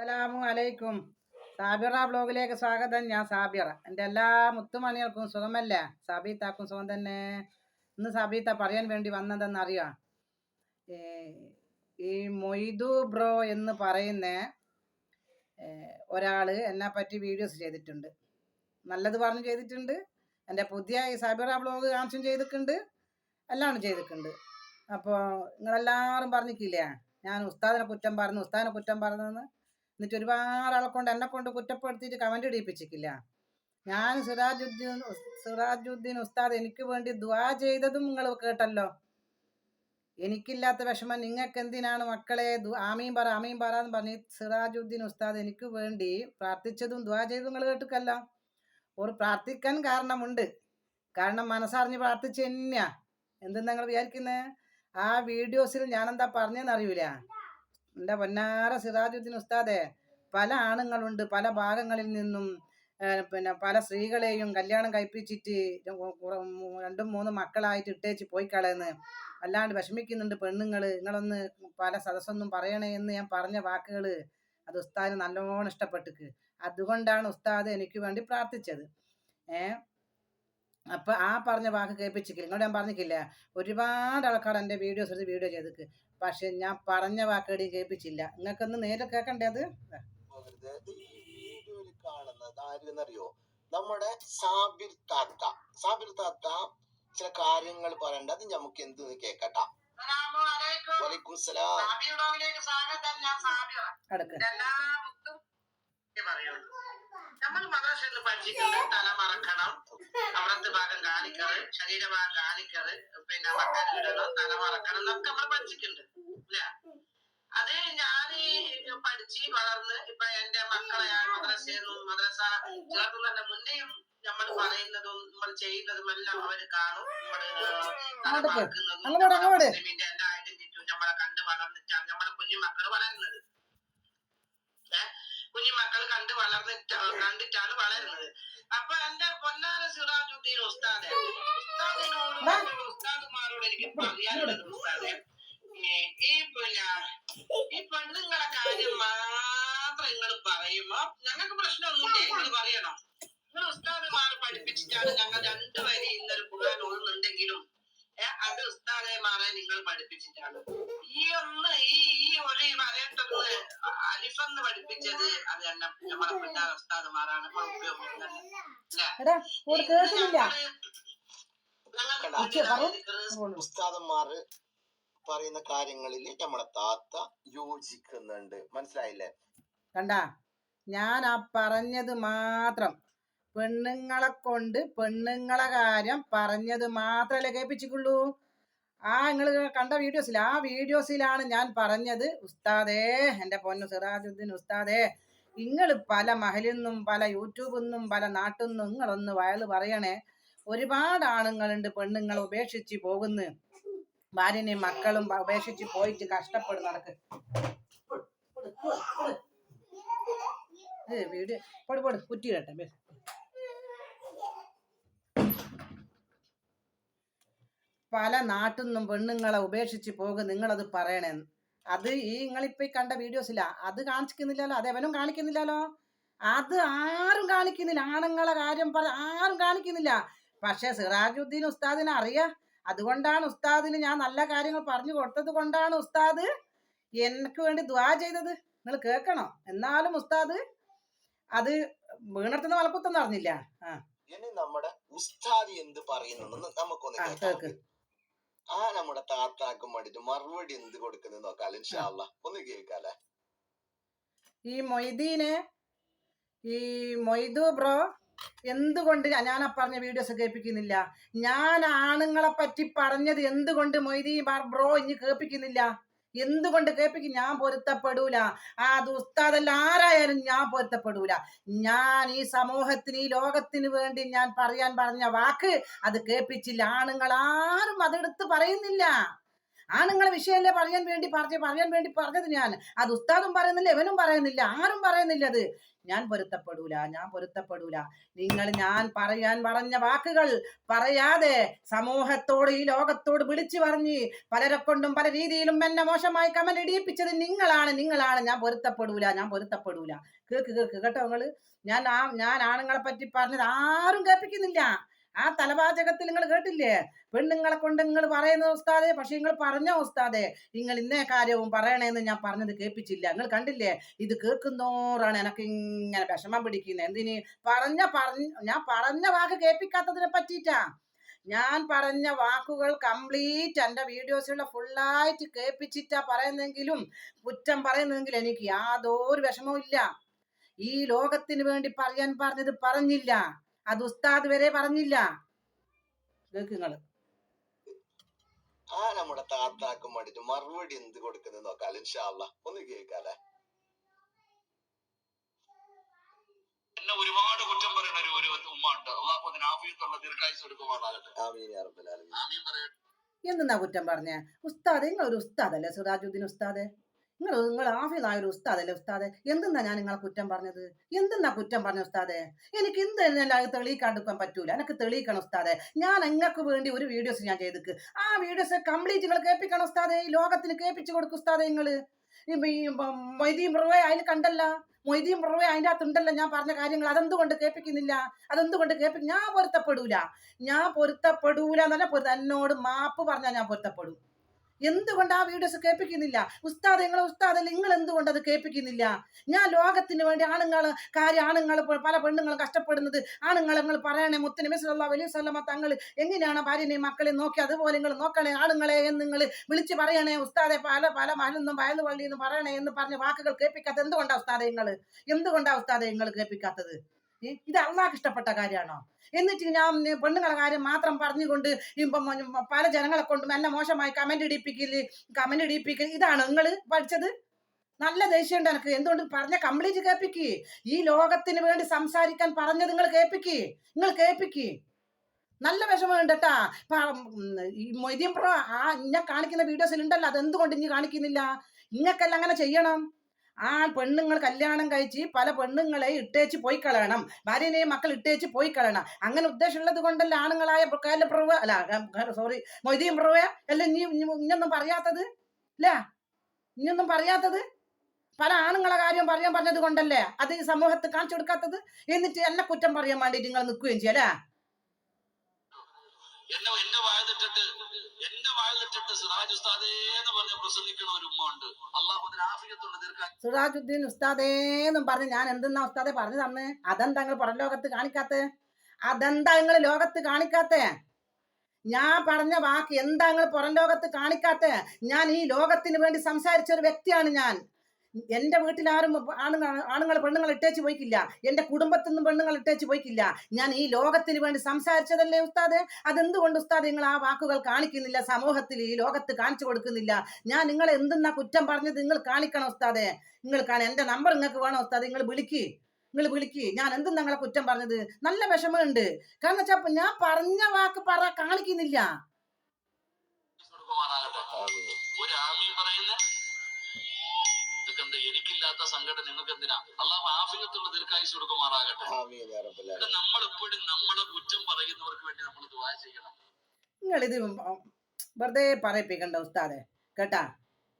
അസ്സലാമു അലൈക്കും. സാബിറ ബ്ലോഗിലേക്ക് സ്വാഗതം. ഞാൻ സാബിറ. എൻ്റെ എല്ലാ മുത്തുമണികൾക്കും സുഖമല്ലേ? സാബീത്താക്കും സുഖം തന്നെ. ഇന്ന് സാബീത്ത പറയാൻ വേണ്ടി വന്നതെന്നറിയാം. ഈ മൊയ്തു ബ്രോ എന്ന് പറയുന്ന ഒരാൾ എന്നെ പറ്റി വീഡിയോസ് ചെയ്തിട്ടുണ്ട്. നല്ലത് പറഞ്ഞു ചെയ്തിട്ടുണ്ട്. എൻ്റെ പുതിയ ഈ സാബിറ ബ്ലോഗ് കാണിച്ചും ചെയ്തിട്ടുണ്ട്, എല്ലാം ചെയ്തിട്ടുണ്ട്. അപ്പോൾ നിങ്ങളെല്ലാവരും പറഞ്ഞിട്ടില്ലേ ഞാൻ ഉസ്താദിനെ കുറ്റം പറഞ്ഞെന്ന്. എന്നിട്ട് ഒരുപാട് ആളെ കൊണ്ട് എന്നെ കൊണ്ട് കുറ്റപ്പെടുത്തിയിട്ട് കമൻ്റ് ഇടിപ്പിച്ചിട്ടില്ല. ഞാൻ സിറാജുദ്ദീൻ ഉസ്താദ് എനിക്ക് വേണ്ടി ദുആ ചെയ്തതും നിങ്ങൾ കേട്ടല്ലോ. എനിക്കില്ലാത്ത വിഷമം നിങ്ങൾക്ക് എന്തിനാണ് മക്കളെ? ആമീൻ പറ എന്ന് പറഞ്ഞ് സിറാജുദ്ദീൻ ഉസ്താദ് എനിക്ക് വേണ്ടി പ്രാർത്ഥിച്ചതും ദുആ ചെയ്തതും നിങ്ങൾ കേട്ടിക്കല്ല. ഒരു പ്രാർത്ഥിക്കാൻ കാരണമുണ്ട്. കാരണം മനസ്സറിഞ്ഞ് പ്രാർത്ഥിച്ച് തന്നെയാ. എന്തെന്ന് നിങ്ങൾ വിചാരിക്കുന്നത്? ആ വീഡിയോസിൽ ഞാനെന്താ പറഞ്ഞതെന്ന് അറിയൂല. എൻ്റെ പൊന്നാര സിറാജുദ്ദീൻ ഉസ്താദെ, പല ആണുങ്ങളുണ്ട് പല ഭാഗങ്ങളിൽ നിന്നും പല സ്ത്രീകളെയും കല്യാണം കഴിപ്പിച്ചിട്ട് 2-3 മക്കളായിട്ട് ഇട്ടേച്ച് പോയി കളയുന്നു. അല്ലാണ്ട് വിഷമിക്കുന്നുണ്ട് പെണ്ണുങ്ങൾ. നിങ്ങളൊന്ന് പല സദസ്സൊന്നും പറയണേ എന്ന് ഞാൻ പറഞ്ഞ വാക്കുകൾ അത് ഉസ്താദിന് നല്ലോണം ഇഷ്ടപ്പെട്ടിക്ക്. അതുകൊണ്ടാണ് ഉസ്താദ് എനിക്ക് വേണ്ടി പ്രാർത്ഥിച്ചത്. അപ്പം ആ പറഞ്ഞ വാക്ക് കേൾപ്പിച്ചില്ല. നിങ്ങളോട് ഞാൻ പറഞ്ഞിട്ടില്ല, ഒരുപാട് ആൾക്കാർ എൻ്റെ വീഡിയോസ് എടുത്ത് വീഡിയോ ചെയ്തിക്ക്. പക്ഷെ ഞാൻ പറഞ്ഞ വാക്കേടി കേൾപ്പിച്ചില്ല. നിങ്ങൾക്കൊന്ന് നേരെ കേൾക്കണ്ടേ? അത് കാണുന്നത് ആരെന്നറിയോ? നമ്മുടെ സാബിർ താത്ത ചില കാര്യങ്ങൾ പറയണ്ട. അത് നമുക്ക് എന്ത് കേക്കട്ടാ. വലൈക്കും സലാം. നമ്മൾ മദ്രസയിൽ പഠിച്ചിട്ടുണ്ട് തല മറക്കണം, അവിടത്തെ ഭാഗം കാലിക്കറ്, ശരീരഭാഗം കാലിക്കറ്, പിന്നെ മക്കളിടണം, തല മറക്കണം എന്നൊക്കെ നമ്മൾ പഠിച്ചിട്ടുണ്ട് അല്ലെ? അത് ഞാൻ പഠിച്ച് വളർന്ന് ഇപ്പൊ എന്റെ മക്കളെ മദ്രസ ചേർത്തുന്നതിന്റെ മുന്നേയും നമ്മൾ പറയുന്നതും നമ്മൾ ചെയ്യുന്നതും എല്ലാം അവര് കാണും. നമ്മള് തല മറക്കുന്നതും മുസ്ലിമിന്റെ എല്ലാ ഐഡന്റിറ്റിയും നമ്മളെ കണ്ട് വളർന്നിട്ടാണ് നമ്മളെ കുഞ്ഞുമക്കൾ വളരുന്നത്. കുഞ്ഞുമക്കൾ കണ്ടിട്ടാണ് വളരുന്നത്. അപ്പൊ എന്റെ പൊന്നാര സിറാജുദ്ദീൻ ഉസ്താദുമാരോട് എനിക്ക് പറയാനുള്ളത്, ഉസ്താദെ, ഈ പെണ്ണുങ്ങളെ കാര്യം മാത്രം നിങ്ങൾ പറയുമ്പോ ഞങ്ങൾക്ക് പ്രശ്നമൊന്നുമില്ല. നിങ്ങൾ പറയണം, നിങ്ങൾ ഉസ്താദുമാർ പഠിപ്പിച്ചിട്ടാണ് ഞങ്ങൾ 2 വരി ഇന്നൊരു ഖുർആൻ ഓതുന്നുണ്ടെങ്കിലും അത് ഉസ്താദുമാരെ നിങ്ങൾ പഠിപ്പിച്ചിട്ടാണ്. ഈ ഒരു പറയട്ടൊന്ന് അലിഫെന്ന് പഠിപ്പിച്ചത് അത് തന്നെ നമ്മളെ പിന്നാ ഉസ്താദുമാരാണ്. ഉസ്താദന്മാര് പറയുന്ന കാര്യങ്ങളിൽ നമ്മളെ താത്ത യോജിക്കുന്നുണ്ട്. മനസ്സിലായില്ലേ? കണ്ട, ഞാൻ ആ പറഞ്ഞത് മാത്രം, പെണ്ണുങ്ങളെ കൊണ്ട് പെണ്ണുങ്ങളെ കാര്യം പറഞ്ഞത് മാത്രമല്ലേ കേൾപ്പിച്ചിട്ടുള്ളൂ. നിങ്ങൾ കണ്ട ആ വീഡിയോസിലാണ് ഞാൻ പറഞ്ഞത്, ഉസ്താദേ, എൻ്റെ പൊന്നു സിറാജുദ്ദീൻ ഉസ്താദേ, നിങ്ങൾ പല മഹലിൽ നിന്നും പല യൂട്യൂബിൽ നിന്നും പല നാട്ടിൽ നിന്നും നിങ്ങളൊന്ന് വയല് പറയണേ. ഒരുപാട് ആണുങ്ങളുണ്ട് പെണ്ണുങ്ങൾ ഉപേക്ഷിച്ച് പോകുന്നു, ഭാര്യനെയും മക്കളും ഉപേക്ഷിച്ച് പോയിട്ട് കഷ്ടപ്പെടും നടക്ക്. വീഡിയോ പൊടി കുറ്റിയിടട്ടെ. പല നാട്ടിൽ നിന്നും പെണ്ണുങ്ങളെ ഉപേക്ഷിച്ച് പോകും, നിങ്ങളത് പറയണേന്ന്. അത് നിങ്ങളിപ്പോ കണ്ട വീഡിയോസില്ല, അത് കാണിക്കുന്നില്ലല്ലോ, അതേവനും കാണിക്കുന്നില്ലല്ലോ, അത് ആരും കാണിക്കുന്നില്ല. ആണുങ്ങളെ കാര്യം ആരും കാണിക്കുന്നില്ല. പക്ഷെ സിറാജുദ്ദീൻ ഉസ്താദിനെ അറിയാം. അതുകൊണ്ടാണ് ഉസ്താദിന് ഞാൻ നല്ല കാര്യങ്ങൾ പറഞ്ഞു കൊടുത്തത് കൊണ്ടാണ് ഉസ്താദ് എനിക്ക് വേണ്ടി ദുആ ചെയ്തത്. നിങ്ങൾ കേൾക്കണം. എന്നാലും ഉസ്താദ് അത് വീണത്തുന്ന വളപ്പത്തൊന്നും അറിഞ്ഞില്ല. ഇനി നമ്മുടെ ഉസ്താദ് എന്ത് പറയുന്നു നമുക്കൊന്ന് കേൾക്കാം. നമ്മുടെ താത്താക്കും വേണ്ടിട്ട് മറുപടി എന്ത് കൊടുക്കുന്നത് നോക്കാം. ഇൻഷാ അല്ലാഹ് ഒന്ന് കേൾക്കാല്ലേ. ഈ മൊയ്തു ബ്രോ എന്തുകൊണ്ട് ഞാൻ പറഞ്ഞ വീഡിയോസ് കേൾപ്പിക്കുന്നില്ല? ഞാൻ ആണുങ്ങളെ പറ്റി പറഞ്ഞത് എന്തുകൊണ്ട് മൊയ്തി ബ്രോ ഇനി കേൾപ്പിക്കുന്നില്ല? എന്തുകൊണ്ട് കേൾപ്പിക്കും? ഞാൻ പൊരുത്തപ്പെടൂല. അത് ഉസ്താദല്ല ആരായാലും ഞാൻ പൊരുത്തപ്പെടൂല. ഞാൻ ഈ സമൂഹത്തിന് ഈ ലോകത്തിന് വേണ്ടി ഞാൻ പറഞ്ഞ വാക്ക് അത് കേൾപ്പിച്ചില്ല. ആണുങ്ങൾ ആരും അതെടുത്ത് പറയുന്നില്ല. ആണുങ്ങളെ വിഷയമല്ലേ പറയാൻ വേണ്ടി പറഞ്ഞത് ഞാൻ. അത് ഉസ്താദും പറയുന്നില്ല, ഇവനും പറയുന്നില്ല, ആരും പറയുന്നില്ല. അത് ഞാൻ പൊരുത്തപ്പെടൂല. നിങ്ങൾ ഞാൻ പറഞ്ഞ വാക്കുകൾ പറയാതെ സമൂഹത്തോട്, ഈ ലോകത്തോട് വിളിച്ചു പറഞ്ഞ് പലരെ കൊണ്ടും പല രീതിയിലും എന്നെ മോശമായി കമന്റ് ഇടിയിപ്പിച്ചത് നിങ്ങളാണ്. ഞാൻ പൊരുത്തപ്പെടൂല. കേക്ക് കേട്ടോ നിങ്ങള്. ഞാൻ ആണുങ്ങളെ പറ്റി പറഞ്ഞത് ആരും കേൾപ്പിക്കുന്നില്ല. ആ തലവാചകത്തിൽ നിങ്ങൾ കേട്ടില്ലേ? പെണ്ണുങ്ങളെ കൊണ്ട് നിങ്ങൾ പറയുന്നത് ഉസ്താദെ, പക്ഷെ നിങ്ങൾ പറഞ്ഞ ഉസ്താദെ നിങ്ങൾ ഇന്നേ കാര്യവും പറയണേന്ന് ഞാൻ പറഞ്ഞത് കേൾപ്പിച്ചില്ല. നിങ്ങൾ കണ്ടില്ലേ? ഇത് കേൾക്കുന്നോറാണ് എനിക്ക് ഇങ്ങനെ വിഷമം പിടിക്കുന്നത്. എന്തിന്? ഞാൻ പറഞ്ഞ വാക്ക് കേൾപ്പിക്കാത്തതിനെ പറ്റിയിട്ടാ. ഞാൻ പറഞ്ഞ വാക്കുകൾ കംപ്ലീറ്റ് എന്റെ വീഡിയോസിലുള്ള ഫുള്ളായിട്ട് കേൾപ്പിച്ചിട്ടാ പറയുന്നെങ്കിലും, കുറ്റം പറയുന്നെങ്കിൽ എനിക്ക് യാതൊരു വിഷമവും ഇല്ല. ഈ ലോകത്തിന് വേണ്ടി പറയാൻ പറഞ്ഞത് പറഞ്ഞില്ല. അത് ഉസ്താദ് വരെ പറഞ്ഞില്ല. കേൾക്കുങ്ങള്. നമ്മുടെ താത്താക്കും വേണ്ടിട്ട് മറുപടി എന്ത് കൊടുക്കുന്നത് നോക്കാം ഇൻഷാ അല്ലാഹ്. ഒന്ന് കേൾക്കാല്ലേ? എന്നെ ഒരുപാട് കുറ്റം പറയുന്ന ഒരു ഉമ്മ ഉണ്ട്. അള്ളാഹു അതിന് ആഫിയത്തുള്ള ദീർഘായുസ്സ് കൊടുക്കുമാറാകട്ടെ. ആമീൻ യാ റബ്ബൽ ആലമീൻ. ആമീൻ പറയട്ടെ. എന്തെന്നാ കുറ്റം പറഞ്ഞ? ഉസ്താദ്, നിങ്ങളൊരു ഉസ്താദല്ലേ സിറാജുദ്ദീൻ ഉസ്താദ്? നിങ്ങൾ ആഫിദായ ഒരു ഉസ്താദല്ലേ ഉസ്താദ്? എന്തെന്നാ ഞാൻ നിങ്ങളെ കുറ്റം പറഞ്ഞത്? എന്തെന്നാ കുറ്റം പറഞ്ഞ ഉസ്താദെ? എനിക്ക് എന്തെല്ലാം തെളിയിക്കാണ്ടിരിക്കാൻ പറ്റൂല. എനിക്ക് തെളിയിക്കണം ഉസ്താദെ. ഞാൻ നിങ്ങൾക്ക് വേണ്ടി ഒരു വീഡിയോസ് ഞാൻ ചെയ്തിക്ക്. ആ വീഡിയോസ് കംപ്ലീറ്റ് നിങ്ങൾ കേൾപ്പിക്കണം ഉസ്താദെ. ഈ ലോകത്തിന് കേൾപ്പിച്ചു കൊടുക്കും ഉസ്താദെ. നിങ്ങള് മൊയ്തീൻ ബ്രോയെ അതിൽ കണ്ടല്ല, മൊയ്തീൻ ബ്രോയെ അതിൻ്റെ അകത്തുണ്ടല്ലോ ഞാൻ പറഞ്ഞ കാര്യങ്ങൾ. അതെന്തുകൊണ്ട് കേൾപ്പിക്കുന്നില്ല? ഞാൻ പൊരുത്തപ്പെടൂല എന്നല്ല, എന്നോട് മാപ്പ് പറഞ്ഞാൽ ഞാൻ പൊരുത്തപ്പെടും. എന്തുകൊണ്ട് ആ വീഡിയോസ് കേൾപ്പിക്കുന്നില്ല? ഉസ്താദ്, നിങ്ങൾ എന്തുകൊണ്ട് അത് കേൾപ്പിക്കുന്നില്ല? ഞാൻ ലോകത്തിന് വേണ്ടി ആണുങ്ങൾ പല പെണ്ണുങ്ങളും കഷ്ടപ്പെടുന്നത് നിങ്ങൾ പറയണേ. മുത്തുനബി സല്ലല്ലാഹു അലൈഹി വസല്ലമ തങ്ങൾ എങ്ങനെയാണ് ഭാര്യനെയും മക്കളെയും നോക്കി, അതുപോലെ നിങ്ങൾ നോക്കണേ ആണുങ്ങളെ എന്ന് നിങ്ങൾ വിളിച്ച് പറയണേ ഉസ്താദെ. പല മഹലെന്നും വയലുപള്ളിന്നും പറയണേ എന്ന് പറഞ്ഞ വാക്കുകൾ കേൾപ്പിക്കാത്തത് എന്തുകൊണ്ടാ ഉസ്താദെ നിങ്ങൾ കേൾപ്പിക്കാത്തത്? ഇത് അള്ളാഹ്ക്ക് ഇഷ്ടപ്പെട്ട കാര്യമാണോ? എന്നിട്ട് ഞാൻ പെണ്ണുങ്ങളെ കാര്യം മാത്രം പറഞ്ഞുകൊണ്ട് പല ജനങ്ങളെ കൊണ്ടും എന്നെ മോശമായി കമന്റ് ഇടിപ്പിക്കല് ഇതാണ് നിങ്ങൾ പഠിച്ചത്? നല്ല ദേഷ്യമുണ്ട് എനിക്ക്. എന്തുകൊണ്ട് പറഞ്ഞ കംപ്ലീറ്റ് കേൾപ്പിക്ക്. ഈ ലോകത്തിന് വേണ്ടി സംസാരിക്കാൻ പറഞ്ഞത് നിങ്ങൾ കേൾപ്പിക്ക്. നല്ല വിഷമമുണ്ട് കേട്ടാ. ഈ മൊയ്തീൻ പ്രോ ഞാൻ കാണിക്കുന്ന വീഡിയോസിൽ ഉണ്ടല്ലോ, അതെന്തുകൊണ്ട് ഇനി കാണിക്കുന്നില്ല? ഇങ്ങക്കെല്ലാം അങ്ങനെ ചെയ്യണം. ആ പെണ്ണുങ്ങൾ കല്യാണം കഴിച്ച് പല പെണ്ണുങ്ങളെ ഇട്ടേച്ച് പോയി കളയണം, ഭാര്യനെയും മക്കൾ ഇട്ടേച്ച് പോയി കളയണം. അങ്ങനെ ഉദ്ദേശമുള്ളത് കൊണ്ടല്ല ആണുങ്ങളായ മൊയ്തീൻ പ്രവേ അല്ല ഇനിയൊന്നും പറയാത്തത് അല്ലേ? ഇനിയൊന്നും പറയാത്തത് പല ആണുങ്ങളെ കാര്യം പറഞ്ഞത് കൊണ്ടല്ലേ അത് ഈ സമൂഹത്ത് കാണിച്ചു കൊടുക്കാത്തത്? എന്നിട്ട് എന്നെ കുറ്റം പറയാൻ വേണ്ടിട്ട് നിങ്ങൾ നിൽക്കുകയും ചെയ്യല്ലേ? എന്റെ വായലിട്ടിട്ട് സിറാജ് ഉസ്താദേ എന്ന് പറഞ്ഞ് പ്രസംഗിക്കുന്ന ഒരു ഉമ്മ ഉണ്ട്. അള്ളാഹു അതിന് ആഫിയത്തുള്ള ദീർഘായുസ്സ്. സിറാജുദ്ദീൻ ഉസ്താദേന്നും പറഞ്ഞ് ഞാൻ എന്തെന്നാ ഉസ്താദെ പറഞ്ഞു തന്നെ? അതെന്താ നിങ്ങൾ പുറം ലോകത്ത് കാണിക്കാത്തെ? ഞാൻ പറഞ്ഞ വാക്ക് എന്താ നിങ്ങൾ പുറം ലോകത്ത് കാണിക്കാത്തെ? ഞാൻ ഈ ലോകത്തിന് വേണ്ടി സംസാരിച്ച ഒരു വ്യക്തിയാണ് ഞാൻ. എന്റെ വീട്ടിൽ ആരും പെണ്ണുങ്ങൾ ഇട്ടേച്ച് പോയിക്കില്ല. എന്റെ കുടുംബത്തിൽ നിന്നും പെണ്ണുങ്ങൾ ഇട്ടേച്ച് പോയിക്കില്ല. ഞാൻ ഈ ലോകത്തിന് വേണ്ടി സംസാരിച്ചതല്ലേ ഉസ്താദെ? അതെന്തുകൊണ്ട് ഉസ്താദ് നിങ്ങൾ ആ വാക്കുകൾ കാണിക്കുന്നില്ല? സമൂഹത്തിൽ ഈ ലോകത്ത് കാണിച്ചു കൊടുക്കുന്നില്ല. ഞാൻ നിങ്ങളെ എന്തെന്നാ കുറ്റം പറഞ്ഞത് നിങ്ങൾ കാണിക്കണം ഉസ്താദെ. എന്റെ നമ്പർ നിങ്ങൾക്ക് വേണം ഉസ്താദ്. നിങ്ങൾ വിളിക്ക്. ഞാൻ എന്തും നിങ്ങളെ കുറ്റം പറഞ്ഞത്? നല്ല വിഷമമുണ്ട്. കാരണം വെച്ചാൽ ഞാൻ പറഞ്ഞ വാക്ക് കാണിക്കുന്നില്ല. എനിക്കില്ലാത്ത സങ്കടം നിങ്ങൾക്ക് എന്തിനാ? അള്ളാഹു ആഫിയത്തുള്ള ദീർഘായുസ്സ് കൊടുക്കുമാറാകട്ടെ. നമ്മൾ എപ്പോഴും നമ്മളെ കുറ്റം പറയുന്നവർക്ക് വേണ്ടി നമ്മൾ ദുആ ചെയ്യണം. നിങ്ങളിത് വെറുതെ പറയിപ്പിക്കണ്ട ഉസ്താദെ കേട്ടാ.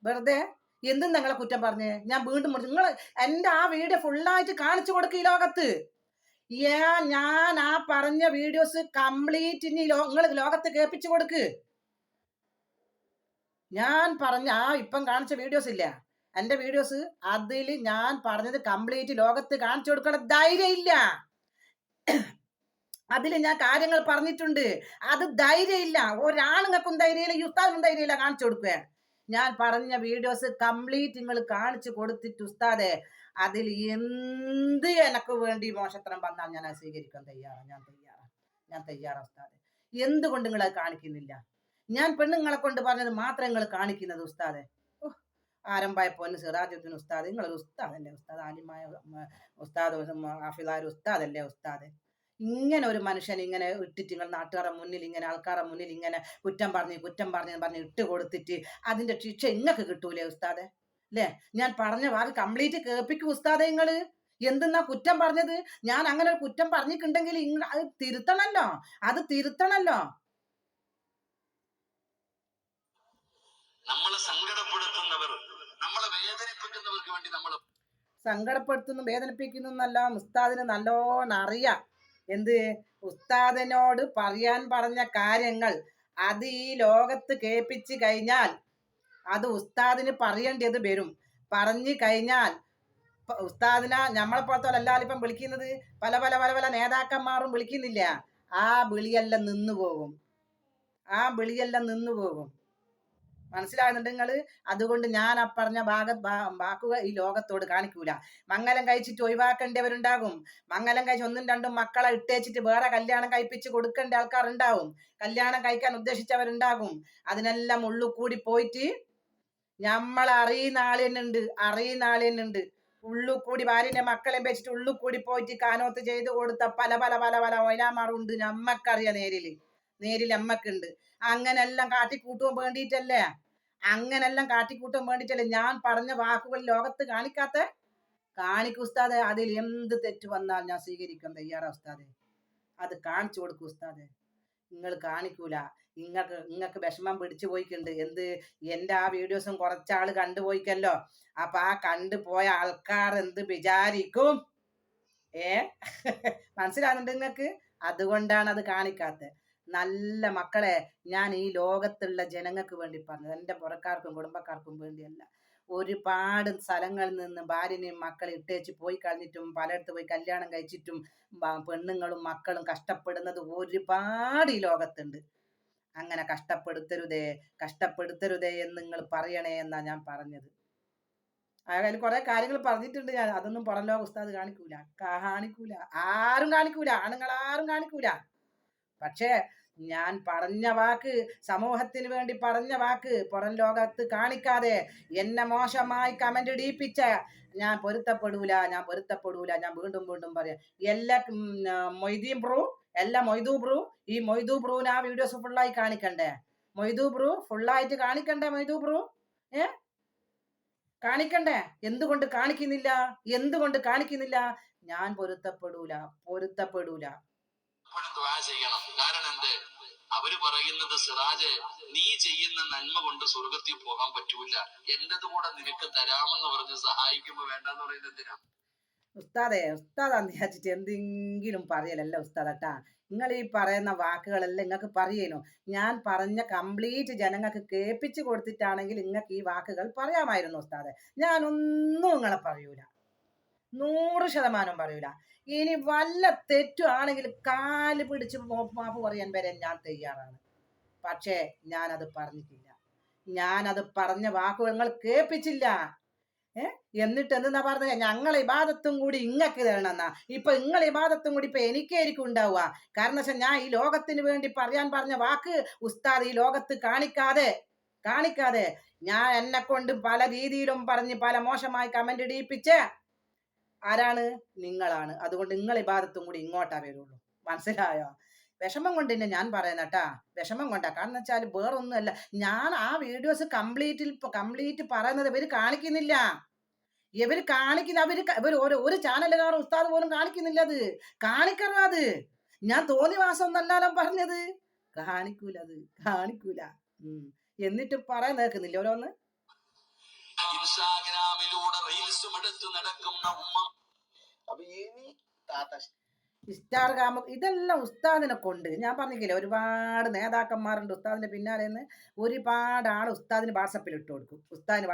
വെറുതെ എന്തും നിങ്ങളെ കുറ്റം പറഞ്ഞ് ഞാൻ വീണ്ടും നിങ്ങൾ എന്റെ ആ വീഡിയോ ഫുള്ളായിട്ട് കാണിച്ചു കൊടുക്കുക ഈ ലോകത്ത്. ഞാൻ ആ പറഞ്ഞ വീഡിയോസ് കംപ്ലീറ്റ് ഇനി നിങ്ങൾ ലോകത്ത് കേൾപ്പിച്ചു കൊടുക്ക്. ഞാൻ പറഞ്ഞ ആ ഇപ്പം കാണിച്ച വീഡിയോസ് ഇല്ല, എന്റെ വീഡിയോസ്, അതിൽ ഞാൻ പറഞ്ഞത് കംപ്ലീറ്റ് ലോകത്ത് കാണിച്ചു കൊടുക്കണ ധൈര്യം ഇല്ല. അതിൽ ഞാൻ കാര്യങ്ങൾ പറഞ്ഞിട്ടുണ്ട്. അത് ധൈര്യമില്ല. ഒരാണുങ്ങൾക്കും ധൈര്യമില്ല, ഉസ്താദിനും ധൈര്യമില്ല കാണിച്ചു കൊടുക്കുക. ഞാൻ പറഞ്ഞ വീഡിയോസ് കംപ്ലീറ്റ് നിങ്ങൾ കാണിച്ചു കൊടുത്തിട്ട് ഉസ്താദെ അതിൽ എന്ത് എനക്ക് വേണ്ടി മോശത്തരം വന്നാൽ ഞാൻ അത് സ്വീകരിക്കാൻ ഞാൻ തയ്യാറാ ഉസ്താദെ. എന്തുകൊണ്ട് നിങ്ങൾ അത് കാണിക്കുന്നില്ല? ഞാൻ പെണ്ണുങ്ങളെ കൊണ്ട് പറഞ്ഞത് മാത്രം നിങ്ങൾ കാണിക്കുന്നത് ഉസ്താദെ. ആരംഭായ പൊന്ന് സിറാജുദ്ദീൻ ഉസ്താദ്, നിങ്ങളൊരു ഉസ്താദല്ലേ ഉസ്താദ്? ആലിമായ ഉസ്താദ് ഹാഫിളായ ഉസ്താദല്ലേ ഉസ്താദ്? ഇങ്ങനെ ഒരു മനുഷ്യൻ ഇങ്ങനെ ഇട്ടിട്ട് നിങ്ങൾ നാട്ടുകാരുടെ മുന്നിൽ ഇങ്ങനെ ആൾക്കാരുടെ മുന്നിൽ ഇങ്ങനെ കുറ്റം പറഞ്ഞ് ഇട്ട് കൊടുത്തിട്ട് അതിന്റെ ശിക്ഷ ഇങ്ങക്ക് കിട്ടൂലേ ഉസ്താദെ? അല്ലേ? ഞാൻ പറഞ്ഞ വാക്ക് കംപ്ലീറ്റ് കേൾപ്പിക്കും ഉസ്താദെ. നിങ്ങള് എന്തെന്നാ കുറ്റം പറഞ്ഞത്? ഞാൻ അങ്ങനെ ഒരു കുറ്റം പറഞ്ഞിട്ടുണ്ടെങ്കിൽ അത് തിരുത്തണല്ലോ, അത് തിരുത്തണല്ലോ. നമ്മളെ സങ്കടപ്പെടുത്തുന്നവർ, നമ്മളെ വേദനിപ്പിക്കുന്നവർക്ക് വേണ്ടി നമ്മൾ സങ്കടപ്പെടുത്തുന്നു വേദനിപ്പിക്കുന്നു എന്നല്ല, ഉസ്താദിന് നല്ലോണം അറിയാം. എന്ത്? ഉസ്താദിനോട് പറയാൻ പറഞ്ഞ കാര്യങ്ങൾ അത് ഈ ലോകത്ത് കേൾപ്പിച്ച് കഴിഞ്ഞാൽ അത് ഉസ്താദിന് പറയേണ്ടത് വരും. പറഞ്ഞു കഴിഞ്ഞാൽ ഉസ്താദിനെ നമ്മളെ പുറത്തോളം എല്ലാവരും ഇപ്പം വിളിക്കുന്നത് പല പല പല പല നേതാക്കന്മാരും വിളിക്കുന്നില്ല. ആ വിളിയെല്ലാം നിന്നു പോകും, ആ വിളിയെല്ലാം നിന്നു പോകും. മനസ്സിലാകുന്നുണ്ട് നിങ്ങള്? അതുകൊണ്ട് ഞാൻ ആ പറഞ്ഞ വാക്കുകൾ ഈ ലോകത്തോട് കാണിക്കൂല. മംഗലം കഴിച്ചിട്ട് ഒഴിവാക്കേണ്ടവരുണ്ടാകും. മംഗലം കഴിച്ച് 1 2 മക്കളെ ഇട്ടേച്ചിട്ട് വേറെ കല്യാണം കഴിപ്പിച്ച് കൊടുക്കേണ്ട ആൾക്കാരുണ്ടാവും. കല്യാണം കഴിക്കാൻ ഉദ്ദേശിച്ചവരുണ്ടാകും. അതിനെല്ലാം ഉള്ളിൽ കൂടി പോയിട്ട് നമ്മൾ അറിയുന്ന ആള് തന്നെ ഉണ്ട്. ഉള്ളിൽ കൂടി ഭാര്യന്റെ മക്കളെ വെച്ചിട്ട് ഉള്ളിൽ കൂടി പോയിട്ട് കാനോത്ത് ചെയ്ത് കൊടുത്ത പല പല പല പല ഒരാമാറുണ്ട്. നമ്മക്കറിയാം, നേരിൽ നമ്മക്കുണ്ട്. അങ്ങനെല്ലാം കാട്ടിക്കൂട്ടുവാൻ വേണ്ടിയിട്ടല്ലേ, ഞാൻ പറഞ്ഞ വാക്കുകൾ ലോകത്ത് കാണിക്കും ഉസ്താദെ. അതിൽ എന്ത് തെറ്റ് വന്നാൽ ഞാൻ സ്വീകരിക്കാൻ തയ്യാറാ ഉസ്താദെ. അത് കാണിച്ചു കൊടുക്കും ഉസ്താദെ. നിങ്ങൾ കാണിക്കൂല. നിങ്ങൾക്ക് വിഷമം പിടിച്ചു പോയിട്ടുണ്ട്. എന്ത്? എൻ്റെ ആ വീഡിയോസും കുറച്ചാള് കണ്ടുപോയിക്കല്ലോ. അപ്പൊ ആ കണ്ടുപോയ ആൾക്കാർ എന്ത് വിചാരിക്കും? മനസ്സിലാകുന്നുണ്ട് നിങ്ങൾക്ക്? അതുകൊണ്ടാണ് അത് കാണിക്കാത്തത്. നല്ല മക്കളെ, ഞാൻ ഈ ലോകത്തുള്ള ജനങ്ങൾക്ക് വേണ്ടി പറഞ്ഞത്, എൻ്റെ പുറക്കാർക്കും കുടുംബക്കാർക്കും വേണ്ടിയല്ല. ഒരുപാട് സ്ഥലങ്ങളിൽ നിന്ന് ഭാര്യനെയും മക്കളെ ഇട്ടേച്ച് പോയി കളഞ്ഞിട്ടും പലയിടത്ത് പോയി കല്യാണം കഴിച്ചിട്ടും പെണ്ണുങ്ങളും മക്കളും കഷ്ടപ്പെടുന്നത് ഒരുപാട് ഈ ലോകത്തുണ്ട്. അങ്ങനെ കഷ്ടപ്പെടുത്തരുതേ എന്ന് നിങ്ങൾ പറയണേ എന്നാ ഞാൻ പറഞ്ഞത്. അതിൽ കുറെ കാര്യങ്ങൾ പറഞ്ഞിട്ടുണ്ട് ഞാൻ. അതൊന്നും പുറം ലോക ഉസ്താദ് കാണിക്കൂല. ആരും കാണിക്കൂല, ആണുങ്ങളാരും കാണിക്കൂല. പക്ഷേ ഞാൻ പറഞ്ഞ വാക്ക്, സമൂഹത്തിന് വേണ്ടി പറഞ്ഞ വാക്ക് പുറം ലോകത്ത് കാണിക്കാതെ എന്നെ മോശമായി കമന്റ് ഇടിപ്പിച്ച ഞാൻ പൊരുത്തപ്പെടൂല. ഞാൻ വീണ്ടും പറയാം. മൊയ്തു ബ്രൂ ഈ മൊയ്തു ബ്രൂവിന് ആ വീഡിയോസ് ഫുള്ളായി കാണിക്കണ്ടേ? മൊയ്തു ബ്രൂ ഫുള്ളായിട്ട് കാണിക്കണ്ടേ? മൊയ്തു ബ്രൂ കാണിക്കണ്ടേ? എന്തുകൊണ്ട് കാണിക്കുന്നില്ല? ഞാൻ പൊരുത്തപ്പെടൂല. ചെയ്യണം. കാരണം എന്ത്? അവര് പറയുന്നത്, സിറാജ്, നീ ചെയ്യുന്ന നന്മ കൊണ്ട് സ്വർഗത്തിൽ പോകാൻ പറ്റൂല, എന്റേത് കൂടെ നിനക്ക് തരാമെന്ന് പറഞ്ഞ് സഹായിക്കുമ്പോ വേണ്ടെന്ന് പറയുന്നത് എന്തിനാ? ഉസ്താദാന്ന് വിചാരിച്ചിട്ട് എന്തെങ്കിലും പറയലല്ല ഉസ്താദട്ടാ. നിങ്ങൾ ഈ പറയുന്ന വാക്കുകളെല്ലാം നിങ്ങൾക്ക് പറയേനു. ഞാൻ പറഞ്ഞ കംപ്ലീറ്റ് ജനങ്ങൾക്ക് കേൾപ്പിച്ചു കൊടുത്തിട്ടാണെങ്കിൽ നിങ്ങൾക്ക് ഈ വാക്കുകൾ പറയാമായിരുന്നു ഉസ്താദെ. ഞാനൊന്നും നിങ്ങളെ പറയൂല, 100% പറയൂല. ഇനി വല്ല തെറ്റുവാണെങ്കിൽ കാല് പിടിച്ച് മാപ്പ് പറയാൻ വരെ ഞാൻ തയ്യാറാണ്. പക്ഷേ ഞാനത് പറഞ്ഞിട്ടില്ല. ഞാനത് പറഞ്ഞ വാക്കുകൾ നിങ്ങൾ കേൾപ്പിച്ചില്ല. എന്നിട്ട് എന്തെന്നാ പറഞ്ഞ? ഞങ്ങളെ ഇബാദത്തും കൂടി ഇങ്ങക്ക് തരണമെന്നാ. ഇപ്പൊ നിങ്ങളെ ഇബാദത്തും കൂടി ഇപ്പൊ എനിക്കായിരിക്കും ഉണ്ടാവുക. കാരണം വെച്ചാൽ ഞാൻ ഈ ലോകത്തിന് വേണ്ടി പറയാൻ പറഞ്ഞ വാക്ക് ഉസ്താദ് ഈ ലോകത്ത് കാണിക്കാതെ ഞാൻ എന്നെ കൊണ്ട് പല രീതിയിലും പറഞ്ഞ് പല മോശമായി കമന്റ് ഇടിയിപ്പിച്ച് ആരാണ്? നിങ്ങളാണ്. അതുകൊണ്ട് നിങ്ങൾ ഇബാദത്തും കൂടി ഇങ്ങോട്ടാ വരുള്ളൂ. മനസ്സിലായോ? വിഷമം കൊണ്ട് തന്നെ ഞാൻ പറയുന്നട്ടാ, വിഷമം കൊണ്ടാ. കാരണം വെച്ചാൽ വേറൊന്നുമല്ല. ഞാൻ ആ വീഡിയോസ് കംപ്ലീറ്റ് പറയുന്നത് ഇവര് കാണിക്കുന്നില്ല. ഒരു ചാനലുകാർ ഉസ്താദ് പോലും കാണിക്കുന്നില്ല. അത് കാണിക്കണം. അത് ഞാൻ തോന്നിവാസം എന്നല്ലാലും പറഞ്ഞത്. കാണിക്കൂല. എന്നിട്ട് പറയാൻ കേൾക്കുന്നില്ല ഓരോന്ന്. ഇൻസ്റ്റാഗ്രാമിലൂടെ റീൽസും എടുത്ത് നടക്കുന്ന ഉമ്മ. അപ്പൊ ഇനി ഇൻസ്റ്റാഗ്രാം ഇതെല്ലാം ഉസ്താദിനെ കൊണ്ട്, ഞാൻ പറഞ്ഞില്ലേ, ഒരുപാട് നേതാക്കന്മാരുണ്ട് ഉസ്താദിന്റെ പിന്നാലെ നിന്ന്. ഒരുപാട് ആൾ ഉസ്താദിന് വാട്സപ്പിൽ ഇട്ട് കൊടുക്കും. ഉസ്താദ്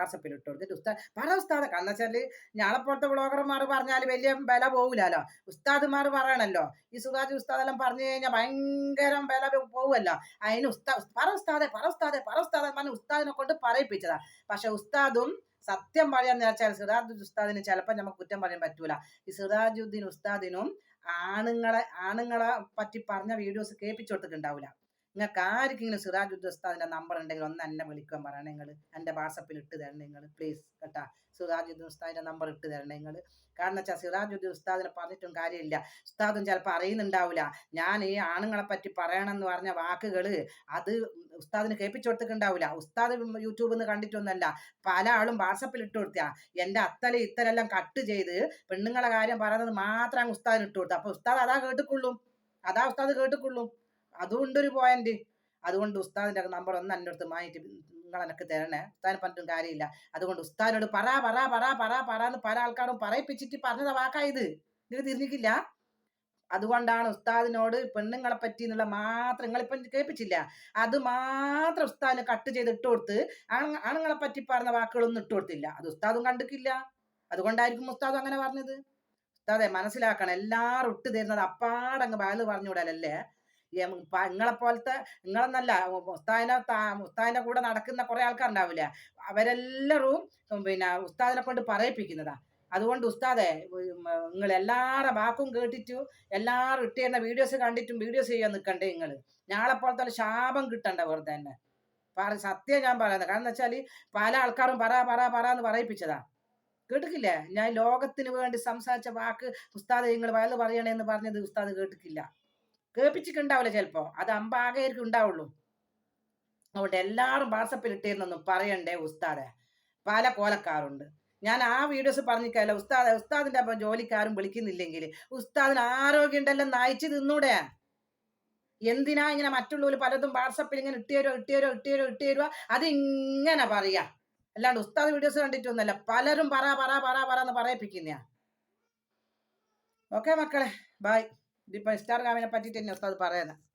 കാരണം വെച്ചാല് ഞാളെപ്പോലത്തെ വ്ളോഗർമാർ പറഞ്ഞാൽ വലിയ വില പോകില്ലല്ലോ. ഉസ്താദ്മാർ പറയണല്ലോ. ഈ സുറാജ് ഉസ്താദെല്ലാം പറഞ്ഞു കഴിഞ്ഞാൽ ഭയങ്കര വില പോകുമല്ലോ. അതിന് ഉസ്താദെ പറഞ്ഞ് ഉസ്താദിനെ കൊണ്ട് പറയിപ്പിച്ചതാ. പക്ഷെ ഉസ്താദും സത്യം പറയാന്ന് വെച്ചാൽ സിറാജുദ്ദീൻ ഉസ്താദിന് ചിലപ്പോൾ നമുക്ക് കുറ്റം പറയാൻ പറ്റൂല. ഈ സിറാജുദ്ദീൻ ഉസ്താദിനും ആണുങ്ങളെ പറ്റി പറഞ്ഞ വീഡിയോസ് കേൾപ്പിച്ചു കൊടുത്തിട്ടുണ്ടാവില്ല. നിങ്ങൾക്ക് ആർക്കെങ്കിലും സിറാജുദ്ദീൻ ഉസ്താദിന്റെ നമ്പർ ഉണ്ടെങ്കിൽ ഒന്ന് എന്നെ വിളിക്കാൻ പറയണേ. നിങ്ങൾ എൻ്റെ വാട്സപ്പിൽ ഇട്ട് തരണേ നിങ്ങൾ, പ്ലീസ് കേട്ടാ. സിറാജുദ്ദീൻ ഉസ്താദിന്റെ നമ്പർ ഇട്ട് തരണേ നിങ്ങൾ. കാരണം വെച്ചാൽ സിറാജുദ്ദീൻ ഉസ്താദിനെ പറഞ്ഞിട്ടും കാര്യമില്ല. ഉസ്താദും ചിലപ്പോൾ അറിയുന്നുണ്ടാവില്ല. ഞാൻ ഈ ആണുങ്ങളെ പറ്റി പറയണമെന്ന് പറഞ്ഞ വാക്കുകൾ അത് ഉസ്താദിന് കേൾപ്പിച്ചു കൊടുത്തിട്ടുണ്ടാവില്ല. ഉസ്താദ് യൂട്യൂബിൽ നിന്ന് കണ്ടിട്ടൊന്നല്ല, പല ആളും വാട്സപ്പിൽ ഇട്ട് കൊടുത്താ എൻ്റെ അത്തല ഇത്തലെല്ലാം കട്ട് ചെയ്ത് പെണ്ണുങ്ങളെ കാര്യം പറയുന്നത് മാത്രം ഉസ്താദിന് ഇട്ട് കൊടുത്തു. അപ്പൊ ഉസ്താദ് അതാ ഉസ്താദ് കേട്ടിക്കുള്ളൂ. അതുകൊണ്ടൊരു പോയിന്റ്. അതുകൊണ്ട് ഉസ്താദിന്റെ നമ്പർ ഒന്ന് എൻ്റെ അടുത്ത് മാറ്റി നിങ്ങൾ എനിക്ക് തരണേ. ഉസ്താദിനെ പറഞ്ഞിട്ടും കാര്യമില്ല. അതുകൊണ്ട് ഉസ്താദിനോട് പറയാന്ന് പല ആൾക്കാരും പറയിപ്പിച്ചിട്ട് പറഞ്ഞത വാക്കായത്. നിങ്ങൾ തിരിഞ്ഞിക്കില്ല. അതുകൊണ്ടാണ് ഉസ്താദിനോട് പെണ്ണുങ്ങളെ പറ്റി എന്നുള്ള മാത്രം നിങ്ങളിപ്പം കേൾപ്പിച്ചില്ല, അത് മാത്രം ഉസ്താദിനെ കട്ട് ചെയ്ത് ഇട്ട് കൊടുത്ത് ആണുങ്ങളെ പറ്റി പറഞ്ഞ വാക്കുകളൊന്നും ഇട്ട് കൊടുത്തില്ല. അത് ഉസ്താദും കണ്ടിക്കില്ല. അതുകൊണ്ടായിരിക്കും ഉസ്താദും അങ്ങനെ പറഞ്ഞത്. ഉസ്താദെ മനസ്സിലാക്കണം, എല്ലാവരും ഇട്ട് തരുന്നത് അപ്പാടങ്ങ് വയല് പറഞ്ഞുകൂടലല്ലേ. നിങ്ങളെപ്പോലത്തെ നിങ്ങളെന്നല്ല, ഉസ്താദിന്റെ കൂടെ നടക്കുന്ന കുറെ ആൾക്കാരുണ്ടാവില്ല, അവരെല്ലാവരും ഉസ്താദിനെ കൊണ്ട് പറയിപ്പിക്കുന്നതാ. അതുകൊണ്ട് ഉസ്താദെ നിങ്ങൾ എല്ലാവരുടെ വാക്കും കേട്ടിട്ടു എല്ലാവരും ഇട്ട് തരുന്ന വീഡിയോസ് കണ്ടിട്ടും വീഡിയോസ് ചെയ്യാൻ നിൽക്കണ്ടേ. നിങ്ങൾ ഞങ്ങളെപ്പോലത്തെ ശാപം കിട്ടണ്ട വെറുതെ തന്നെ. സത്യം ഞാൻ പറയുന്നത്. കാരണം വെച്ചാൽ പല ആൾക്കാരും എന്ന് പറയിപ്പിച്ചതാ. കേട്ടിക്കില്ലേ? ഞാൻ ലോകത്തിന് വേണ്ടി സംസാരിച്ച വാക്ക് ഉസ്താദ് നിങ്ങൾ വയല് പറയണേന്ന് പറഞ്ഞത് ഉസ്താദ് കേട്ടിക്കില്ല. കേൾപ്പിച്ചിട്ടുണ്ടാവില്ല ചിലപ്പോ. അത് അമ്പാകേർക്ക് ഉണ്ടാവുള്ളൂ. അതുകൊണ്ട് എല്ലാവരും വാട്സപ്പിൽ ഇട്ടിരുന്നൊന്നും പറയണ്ടേ ഉസ്താദെ. പല കോലക്കാരുണ്ട്. ഞാൻ ആ വീഡിയോസ് പറഞ്ഞിക്കല്ല ഉസ്താദിന്റെ അപ്പം ജോലിക്കാരും വിളിക്കുന്നില്ലെങ്കിൽ ഉസ്താദിന് ആരോഗ്യം ഉണ്ടല്ലോ, നയിച്ച് തിന്നൂടെ. എന്തിനാ ഇങ്ങനെ മറ്റുള്ളവർ പലതും വാട്സപ്പിൽ ഇങ്ങനെ ഇട്ട് തരുക അതിങ്ങനെ പറയാ. അല്ലാണ്ട് ഉസ്താദ് വീഡിയോസ് കണ്ടിട്ടൊന്നുമല്ല, പലരും എന്ന് പറയിപ്പിക്കുന്നയാ. ഓക്കെ മക്കളെ, ബൈ. ഇതിപ്പോ ഇൻസ്റ്റാഗ്രാമിനെ പറ്റിയിട്ട് തന്നെ ഉസ്താദ് പറയുന്നത്.